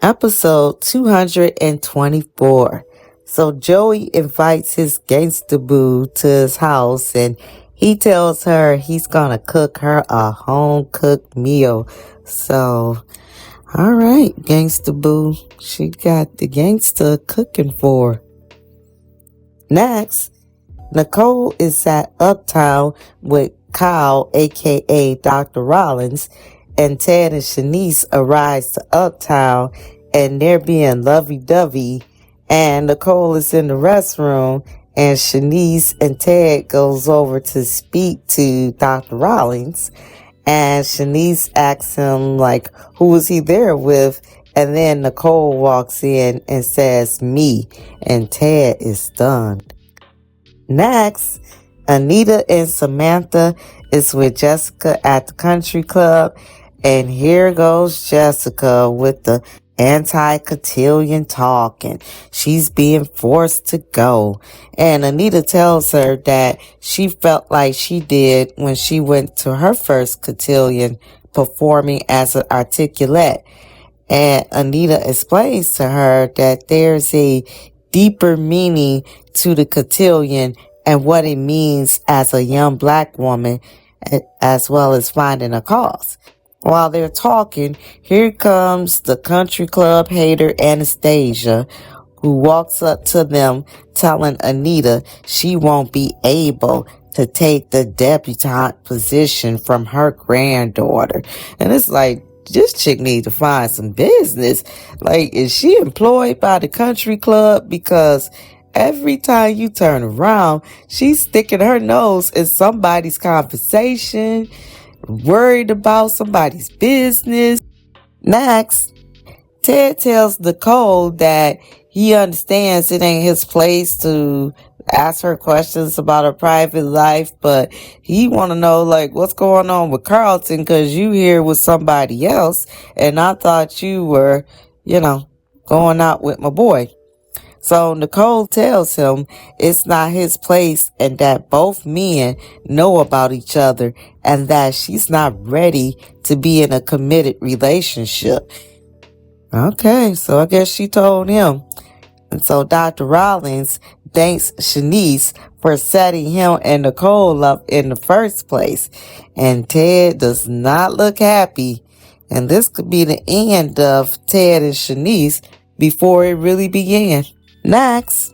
Episode 224. So Joey invites his gangster boo to his house and he tells her he's gonna cook her a home cooked meal. So, alright, gangster boo. She got the gangster cooking for her. Next, Nicole is at Uptown with Kyle, aka Dr. Rollins, and Ted and Shanice arrives to Uptown and they're being lovey-dovey, and Nicole is in the restroom, and Shanice and Ted goes over to speak to Dr. Rollins, and Shanice asks him, like, who was he there with? And then Nicole walks in and says, me, and Ted is stunned. Next, Anita and Samantha is with Jessica at the country club, and here goes Jessica with the anti-cotillion talk, and she's being forced to go. And Anita tells her that she felt like she did when she went to her first cotillion performing as an articulate. And Anita explains to her that there's a deeper meaning to the cotillion and what it means as a young black woman, as well as finding a cause. While they're talking, here comes the country club hater Anastasia, who walks up to them telling Anita she won't be able to take the debutante position from her granddaughter. And it's like, this chick needs to find some business. Like, is she employed by the country club? Because every time you turn around, she's sticking her nose in somebody's conversation, worried about somebody's business. Next, Ted tells Nicole that he understands it ain't his place to ask her questions about her private life, but he want to know, like, what's going on with Carlton, because you here with somebody else, and I thought you were, going out with my boy. So Nicole tells him it's not his place and that both men know about each other and that she's not ready to be in a committed relationship. Okay, so I guess she told him. And so Dr. Rollins thanks Shanice for setting him and Nicole up in the first place. And Ted does not look happy. And this could be the end of Ted and Shanice before it really began. Next,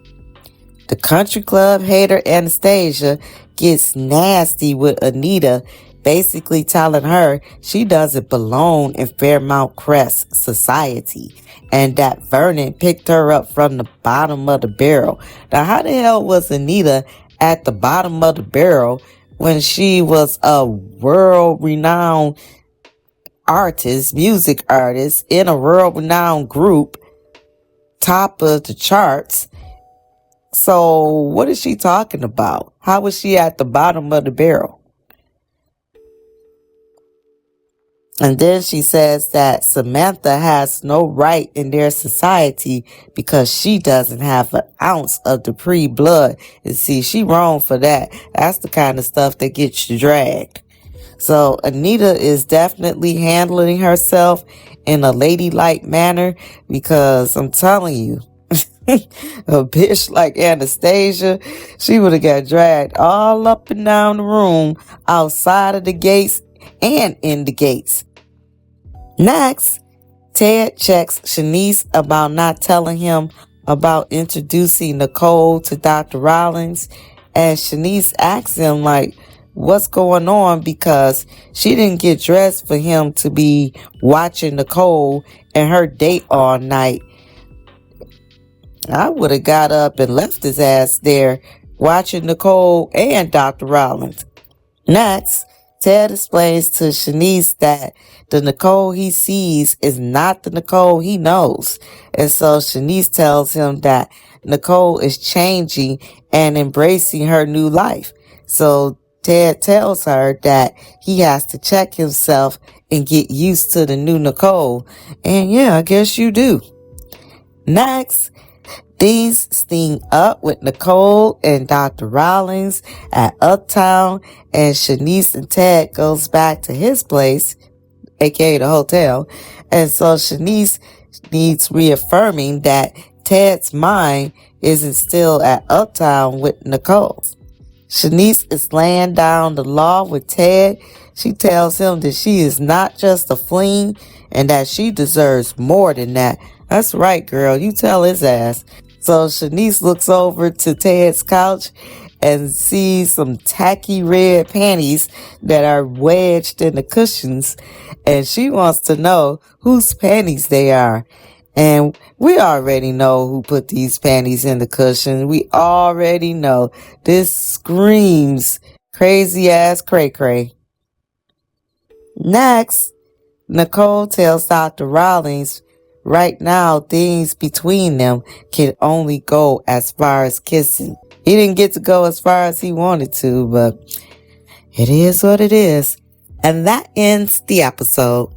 the country club hater Anastasia gets nasty with Anita, basically telling her she doesn't belong in Fairmount Crest society and that Vernon picked her up from the bottom of the barrel. Now, how the hell was Anita at the bottom of the barrel when she was a world-renowned artist, music artist in a world-renowned group, top of the charts? So what is she talking about? How was she at the bottom of the barrel? And then she says that Samantha has no right in their society because she doesn't have an ounce of Dupree blood. And see, she wrong for that. That's the kind of stuff that gets you dragged. So Anita is definitely handling herself in a ladylike manner, because I'm telling you, a bitch like Anastasia, she would have got dragged all up and down the room, outside of the gates and in the gates. Next, Ted checks Shanice about not telling him about introducing Nicole to Dr. Rollins, and Shanice asks him, like, what's going on, because she didn't get dressed for him to be watching Nicole and her date all night. I would have got up and left his ass there watching Nicole and Dr. Rollins. Next, Ted explains to Shanice that the Nicole he sees is not the Nicole he knows. And so Shanice tells him that Nicole is changing and embracing her new life. So Ted tells her that he has to check himself and get used to the new Nicole. And yeah, I guess you do. Next, Dean's staying up with Nicole and Dr. Rawlings at Uptown, and Shanice and Ted goes back to his place, aka the hotel. And so Shanice needs reaffirming that Ted's mind isn't still at Uptown with Nicole. Shanice is laying down the law with Ted. She tells him that she is not just a fling and that she deserves more than that. That's right, girl. You tell his ass. So Shanice looks over to Ted's couch and sees some tacky red panties that are wedged in the cushions. And she wants to know whose panties they are. And we already know who put these panties in the cushion. We already know. This screams crazy ass cray cray. Next, Nicole tells Dr. Rawlings right now things between them can only go as far as kissing. He didn't get to go as far as he wanted to, but it is what it is. And that ends the episode.